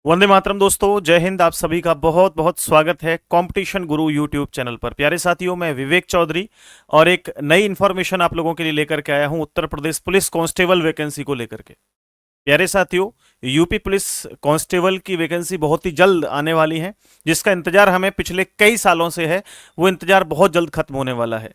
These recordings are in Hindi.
वंदे मातरम दोस्तों, जय हिंद। आप सभी का बहुत बहुत स्वागत है कंपटीशन गुरु यूट्यूब चैनल पर। प्यारे साथियों, मैं विवेक चौधरी और एक नई इन्फॉर्मेशन आप लोगों के लिए लेकर के आया हूं Uttar Pradesh police constable vacancy को लेकर के। प्यारे साथियों, यूपी पुलिस कांस्टेबल की वैकेंसी बहुत ही जल्द आने वाली है, जिसका इंतजार हमें पिछले कई सालों से है। वो इंतजार बहुत जल्द खत्म होने वाला है।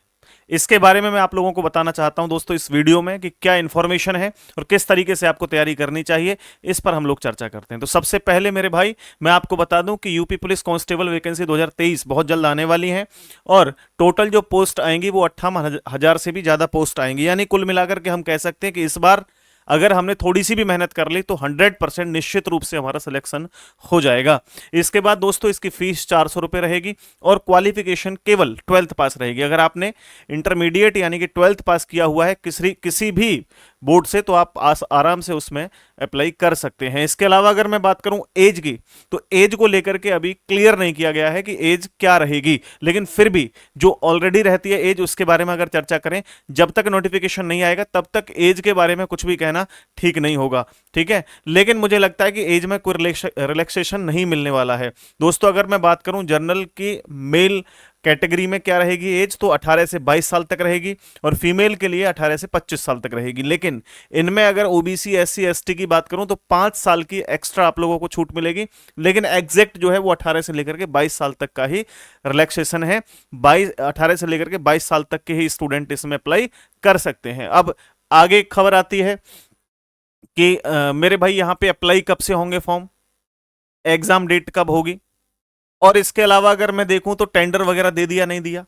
इसके बारे में मैं आप लोगों को बताना चाहता हूं दोस्तों इस वीडियो में कि क्या इन्फॉर्मेशन है और किस तरीके से आपको तैयारी करनी चाहिए। इस पर हम लोग चर्चा करते हैं। तो सबसे पहले मेरे भाई, मैं आपको बता दूं कि यूपी पुलिस कांस्टेबल वैकेंसी 2023 बहुत जल्द आने वाली है और टोटल जो पोस्ट आएंगी वो 58,000 से भी ज्यादा पोस्ट आएंगी। यानी कुल मिलाकर के हम कह सकते हैं कि इस बार अगर हमने थोड़ी सी भी मेहनत कर ली तो 100% निश्चित रूप से हमारा सिलेक्शन हो जाएगा। इसके बाद दोस्तों इसकी फीस 400 रुपये रहेगी और क्वालिफिकेशन केवल 12th पास रहेगी। अगर आपने इंटरमीडिएट यानी कि 12th पास किया हुआ है किसी भी बोर्ड से, तो आप आराम से उसमें अप्लाई कर सकते हैं। इसके अलावा अगर मैं बात करूं एज की, तो एज को लेकर के अभी क्लियर नहीं किया गया है कि एज क्या रहेगी, लेकिन फिर भी जो ऑलरेडी रहती है एज, उसके बारे में अगर चर्चा करें, जब तक नोटिफिकेशन नहीं आएगा तब तक एज के बारे में कुछ भी कहना ठीक नहीं होगा। ठीक है, लेकिन मुझे लगता है कि एज में कोई रिलैक्सेशन नहीं मिलने वाला है। दोस्तों अगर मैं बात करूं जनरल की मेल कैटेगरी में क्या रहेगी एज, तो 18 से 22 साल तक रहेगी और फीमेल के लिए 18 से 25 साल तक रहेगी। लेकिन इनमें अगर ओबीसी एससी एसटी की बात करूं तो 5 साल की एक्स्ट्रा आप लोगों को छूट मिलेगी, लेकिन एग्जैक्ट जो है वो 18 से लेकर के 22 साल तक का ही रिलैक्सेशन है। 18 से लेकर के 22 साल तक के ही स्टूडेंट इसमें अप्लाई कर सकते हैं। अब आगे खबर आती है कि मेरे भाई यहाँ पे अप्लाई कब से होंगे फॉर्म, एग्जाम डेट कब होगी, और इसके अलावा अगर मैं देखूं तो टेंडर वगैरह दे दिया नहीं दिया।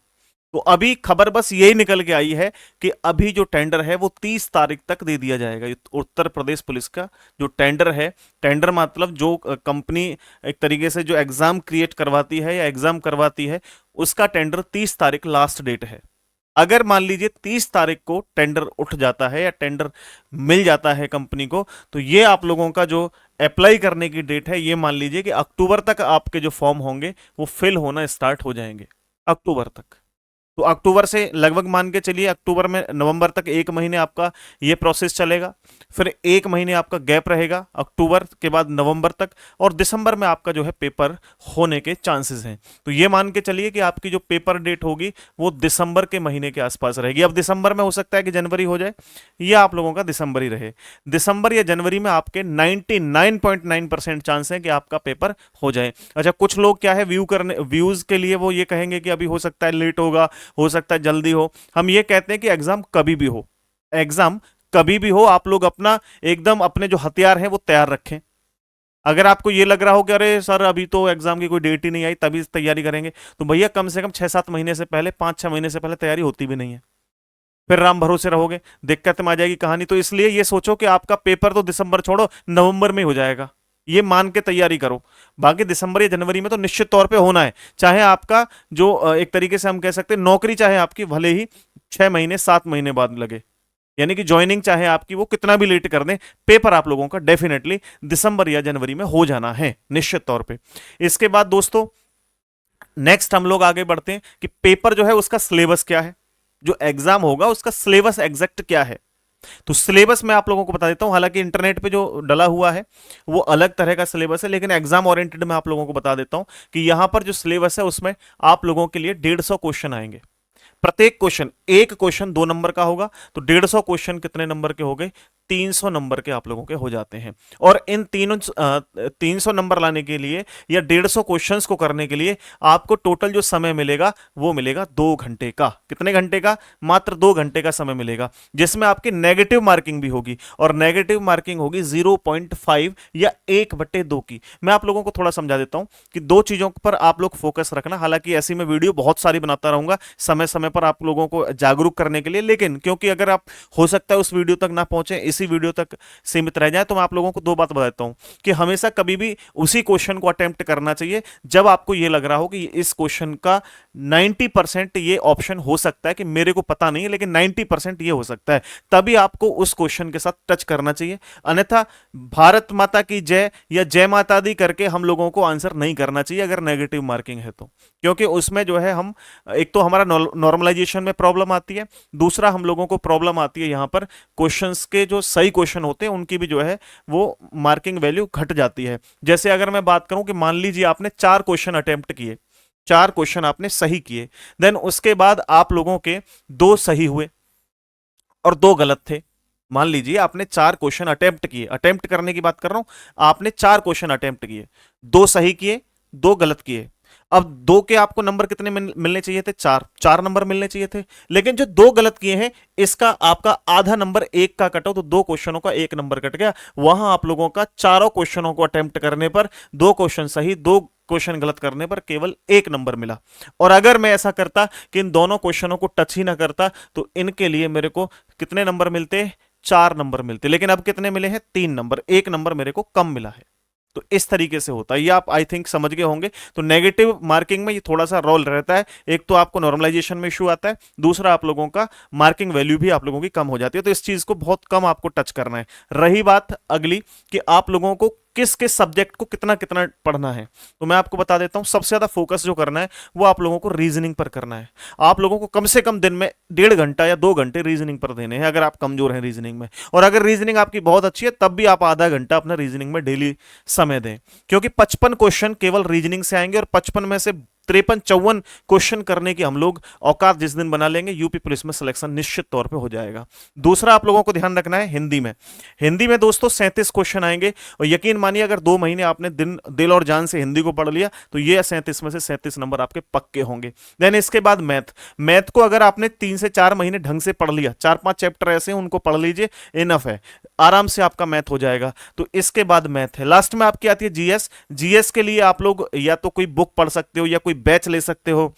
तो अभी खबर बस यही निकल के आई है कि अभी जो टेंडर है वो 30 तारीख तक दे दिया जाएगा। उत्तर प्रदेश पुलिस का जो टेंडर है, टेंडर मतलब जो कंपनी एक तरीके से जो एग्जाम क्रिएट करवाती है या एग्जाम करवाती है, उसका टेंडर 30 तारीख लास्ट डेट है। अगर मान लीजिए 30 तारीख को टेंडर उठ जाता है या टेंडर मिल जाता है कंपनी को, तो ये आप लोगों का जो अप्लाई करने की डेट है, ये मान लीजिए कि अक्टूबर तक आपके जो फॉर्म होंगे वो फिल होना स्टार्ट हो जाएंगे अक्टूबर तक। तो अक्टूबर से लगभग मान के चलिए अक्टूबर में नवंबर तक 1 महीने आपका ये प्रोसेस चलेगा। फिर 1 महीने आपका गैप रहेगा अक्टूबर के बाद नवंबर तक, और दिसंबर में आपका जो है पेपर होने के चांसेस हैं। तो ये मान के चलिए कि आपकी जो पेपर डेट होगी वो दिसंबर के महीने के आसपास रहेगी। अब दिसंबर में हो सकता है कि जनवरी हो जाए, या आप लोगों का दिसंबर ही रहे। दिसंबर या जनवरी में आपके 99.9% चांस है कि आपका पेपर हो जाए। अच्छा, कुछ लोग क्या है व्यूज के लिए वो ये कहेंगे कि अभी हो सकता है लेट होगा, हो सकता है जल्दी हो। हम ये कहते हैं कि एग्जाम कभी भी हो, एग्जाम कभी भी हो, आप लोग अपना एकदम अपने जो हथियार हैं वो तैयार रखें। अगर आपको ये लग रहा हो कि अरे सर अभी तो एग्जाम की कोई डेट ही नहीं आई तभी तैयारी करेंगे, तो भैया कम से कम 6-7 महीने से पहले, 5-6 महीने से पहले तैयारी होती भी नहीं है। फिर राम भरोसे रहोगे, दिक्कत में आ जाएगी कहानी। तो इसलिए ये सोचो कि आपका पेपर तो दिसंबर छोड़ो, नवंबर में हो जाएगा, ये मान के तैयारी करो। बाकी दिसंबर या जनवरी में तो निश्चित तौर पे होना है। चाहे आपका जो एक तरीके से हम कह सकते हैं नौकरी, चाहे आपकी भले ही 6 महीने 7 महीने बाद लगे, यानी कि ज्वाइनिंग चाहे आपकी वो कितना भी लेट कर दें, पेपर आप लोगों का डेफिनेटली दिसंबर या जनवरी में हो जाना है निश्चित तौर पे। इसके बाद दोस्तों नेक्स्ट हम लोग आगे बढ़ते हैं कि पेपर जो है उसका सिलेबस क्या है, जो एग्जाम होगा उसका सिलेबस एग्जैक्ट क्या है। तो सिलेबस मैं आप लोगों को बता देता हूं, हालांकि इंटरनेट पे जो डला हुआ है वो अलग तरह का सिलेबस है, लेकिन एग्जाम ओरिएंटेड मैं आप लोगों को बता देता हूं कि यहां पर जो सिलेबस है उसमें आप लोगों के लिए 150 क्वेश्चन आएंगे। प्रत्येक क्वेश्चन, एक क्वेश्चन 2 नंबर का होगा, तो 150 क्वेश्चन कितने नंबर के हो गए, 300 नंबर के आप लोगों के हो जाते हैं। और इन 300 नंबर लाने के लिए या 150 क्वेश्चंस को करने के लिए आपको टोटल जो समय मिलेगा वो मिलेगा 2 घंटे का। कितने घंटे का, मात्र 2 घंटे का समय मिलेगा, जिसमें आपकी नेगेटिव मार्किंग भी होगी, और नेगेटिव मार्किंग होगी 0.5 या 1/2 की। मैं आप लोगों को थोड़ा समझा देता हूं कि दो चीजों पर आप लोग फोकस रखना। हालांकि ऐसी मैं वीडियो बहुत सारी बनाता रहूंगा समय समय पर आप लोगों को जागरूक करने के लिए, लेकिन क्योंकि अगर आप हो सकता है उस वीडियो तक ना पहुंचे, इसी वीडियो तक सीमित रह जाए, तो मैं आप लोगों को दो बात बताता हूं कि हमेशा कभी भी उसी क्वेश्चन को अटेम्प्ट करना चाहिए जब आपको यह लग रहा हो कि इस क्वेश्चन का 90% ये ऑप्शन हो सकता है कि मेरे को पता नहीं है, लेकिन 90% ये हो सकता है, तभी आपको उस क्वेश्चन के साथ टच करना चाहिए। अन्यथा भारत माता की जय या जय माता दी करके हम लोगों को आंसर नहीं करना चाहिए अगर नेगेटिव मार्किंग है तो, क्योंकि उसमें जो है हम एक तो हमारा नॉर्मलाइजेशन में प्रॉब्लम आती है, दूसरा हम लोगों को प्रॉब्लम आती है यहां पर क्वेश्चंस के जो सही क्वेश्चन होते हैं उनकी भी जो है वो मार्किंग वैल्यू घट जाती है। जैसे अगर मैं बात करूं कि मान लीजिए आपने 4 क्वेश्चन अटेम्प्ट किए, 4 क्वेश्चन आपने सही किए, देन उसके बाद आप लोगों के 2 सही हुए और 2 गलत थे। मान लीजिए आपने 4 क्वेश्चन अटेम्प्ट किए, अटेम्प्ट करने की बात कर रहा हूं, आपने 4 क्वेश्चन अटेम्प्ट किए, 2 सही किए, 2 गलत किए। अब 2 के आपको नंबर कितने मिलने चाहिए थे? 4, 4 नंबर मिलने चाहिए थे। लेकिन जो 2 गलत किए हैं इसका आपका आधा नंबर 1 का कटा, तो 2 क्वेश्चनों का 1 नंबर कट गया। वहां आप लोगों का 4 क्वेश्चनों को अटेम्प्ट करने पर 2 क्वेश्चन सही, 2 क्वेश्चन गलत करने पर केवल 1 नंबर मिला। और अगर मैं ऐसा करता कि इन दोनों क्वेश्चनों को टच ही ना करता तो इनके लिए मेरे को कितने नंबर मिलते? 4 नंबर मिलते। लेकिन अब कितने मिले हैं? 3 नंबर, 1 नंबर मेरे को कम मिला है। तो इस तरीके से होता है, ये आप आई थिंक समझ गए होंगे। तो नेगेटिव मार्किंग में ये थोड़ा सा रोल रहता है, एक तो आपको नॉर्मलाइजेशन में इशू आता है, दूसरा आप लोगों का मार्किंग वैल्यू भी आप लोगों की कम हो जाती है। तो इस चीज को बहुत कम आपको टच करना है। रही बात अगली कि आप लोगों को किस किस सब्जेक्ट को कितना कितना पढ़ना है, तो मैं आपको बता देता हूं सबसे ज्यादा फोकस जो करना है वो आप लोगों को रीजनिंग पर करना है। आप लोगों को कम से कम दिन में 1.5 घंटा या 2 घंटे रीजनिंग पर देने हैं अगर आप कमजोर हैं रीजनिंग में। और अगर रीजनिंग आपकी बहुत अच्छी है तब भी आप आधा घंटा अपना रीजनिंग में डेली समय दें, क्योंकि 55 क्वेश्चन केवल रीजनिंग से आएंगे और 55 में से 53-54 क्वेश्चन करने की हम लोग औकात जिस दिन बना लेंगे यूपी पुलिस में सिलेक्शन निश्चित तौर पे हो जाएगा। दूसरा आप लोगों को ध्यान रखना है हिंदी में। हिंदी में दोस्तों 37 क्वेश्चन आएंगे और यकीन मानिए अगर 2 महीने आपने दिल और जान से हिंदी को पढ़ लिया तो ये 37 में से 37 नंबर आपके पक्के होंगे। देन इसके बाद मैथ, मैथ को अगर आपने 3 से 4 महीने ढंग से पढ़ लिया, 4-5 चैप्टर ऐसे हैं उनको पढ़ लीजिए, इनफ है, आराम से आपका मैथ हो जाएगा। तो इसके बाद मैथ है। लास्ट में आपकी आती है जीएस। जीएस के लिए आप लोग या तो कोई बुक पढ़ सकते हो या कोई बैच ले सकते हो।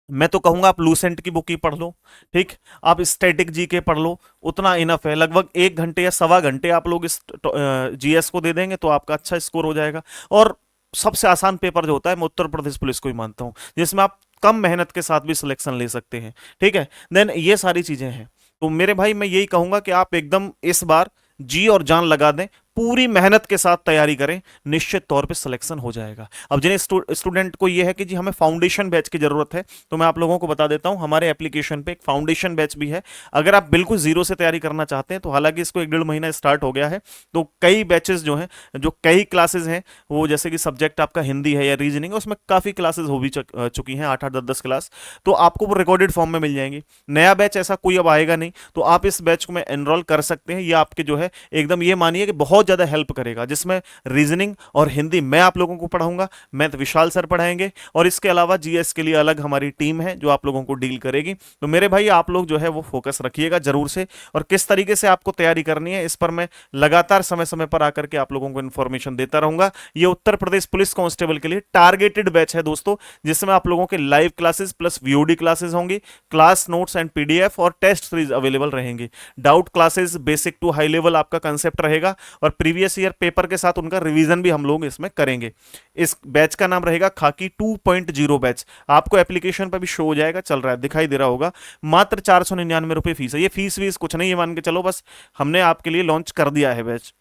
मैं तो कहूंगा आप लूसेंट की बुक ही पढ़ लो, ठीक, आप स्टैटिक जीके पढ़ लो, उतना इनफ है। लगभग 1 घंटे या सवा घंटे आप लोग इस जीएस को दे देंगे तो आपका अच्छा स्कोर हो जाएगा। और सबसे आसान पेपर जो होता है मैं उत्तर प्रदेश पुलिस को ही मानता हूं, जिसमें आप कम मेहनत के साथ भी सिलेक्शन ले सकते हैं, ठीक है। देन ये सारी चीजें हैं। तो मेरे भाई मैं यही कहूंगा कि आप एकदम इस बार जी और जान लगा दें, पूरी मेहनत के साथ तैयारी करें, निश्चित तौर पे सिलेक्शन हो जाएगा। अब जिन्हें स्टूडेंट को ये है कि जी हमें फाउंडेशन बैच की जरूरत है, तो मैं आप लोगों को बता देता हूं हमारे एप्लीकेशन पे एक फाउंडेशन बैच भी है। अगर आप बिल्कुल जीरो से तैयारी करना चाहते हैं तो हालांकि इसको 1-1.5 महीना स्टार्ट हो गया है, तो कई बैचेस जो हैं, जो कई क्लासेस हैं, वो जैसे कि सब्जेक्ट आपका हिंदी है या रीजनिंग है उसमें काफी क्लासेस हो भी चुकी हैं, 8-8 10-10 क्लास, तो आपको वो रिकॉर्डेड फॉर्म में मिल जाएंगी। नया बैच ऐसा कोई अब आएगा नहीं, तो आप इस बैच को में एनरोल कर सकते हैं। ये आपके जो है एकदम ये मानिए कि बहुत ज्यादा हेल्प करेगा, जिसमें रीजनिंग और हिंदी मैं आप लोगों को पढ़ाऊंगा, मैथ विशाल सर पढ़ाएंगे, और इसके अलावा जीएस के लिए अलग हमारी टीम है जो आप लोगों को डील करेगी। तो मेरे भाई आप लोग जो है वो फोकस रखिएगा जरूर से, और किस तरीके से आपको तैयारी करनी है इस पर मैं लगातार समय समय पर आकर के आप लोगों को इंफॉर्मेशन देता रहूंगा। ये उत्तर प्रदेश पुलिस कांस्टेबल के लिए टारगेटेड बैच है दोस्तों, जिसमें आप लोगों के live classes plus VOD classes होंगी, क्लास नोट्स एंड पीडीएफ और टेस्ट सीरीज अवेलेबल रहेंगे। Doubt classes basic to high level आपका कंसेप्ट रहेगा, और प्रीवियस ईयर पेपर के साथ उनका रिवीजन भी हम लोग इसमें करेंगे। इस बैच का नाम रहेगा खाकी 2.0 बैच। आपको एप्लीकेशन पर भी शो हो जाएगा, चल रहा है, दिखाई दे रहा होगा। मात्र 499 रुपए फीस है। ये फीस वीस कुछ नहीं है, मान के चलो, बस हमने आपके लिए लॉन्च कर दिया है बैच,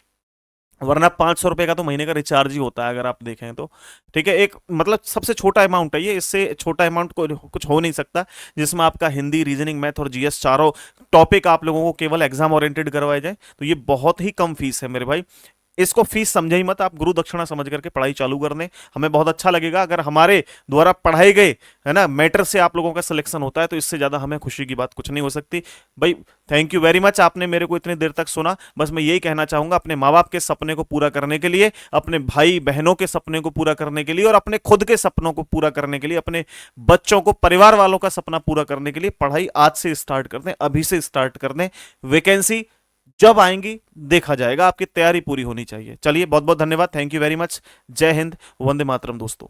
वरना 500 रुपए का तो महीने का रिचार्ज ही होता है अगर आप देखें तो, ठीक है। एक मतलब सबसे छोटा अमाउंट है ये, इससे छोटा अमाउंट को कुछ हो नहीं सकता, जिसमें आपका हिंदी, रीजनिंग, मैथ और जीएस चारों टॉपिक आप लोगों को केवल एग्जाम ओरिएंटेड करवाए जाए। तो ये बहुत ही कम फीस है मेरे भाई, इसको फीस समझे ही मत, आप गुरु दक्षिणा समझ करके पढ़ाई चालू कर दें। हमें बहुत अच्छा लगेगा अगर हमारे द्वारा पढ़ाए गए, है ना, मैटर से आप लोगों का सिलेक्शन होता है, तो इससे ज्यादा हमें खुशी की बात कुछ नहीं हो सकती भाई। थैंक यू वेरी मच, आपने मेरे को इतनी देर तक सुना। बस मैं यही कहना चाहूंगा, अपने माँ बाप के सपने को पूरा करने के लिए, अपने भाई बहनों के सपने को पूरा करने के लिए, और अपने खुद के सपनों को पूरा करने के लिए, अपने बच्चों को, परिवार वालों का सपना पूरा करने के लिए पढ़ाई आज से स्टार्ट कर दें, अभी से स्टार्ट कर दें। वैकेंसी जब आएंगी देखा जाएगा, आपकी तैयारी पूरी होनी चाहिए। चलिए बहुत बहुत धन्यवाद, थैंक यू वेरी मच, जय हिंद, वंदे मातरम दोस्तों।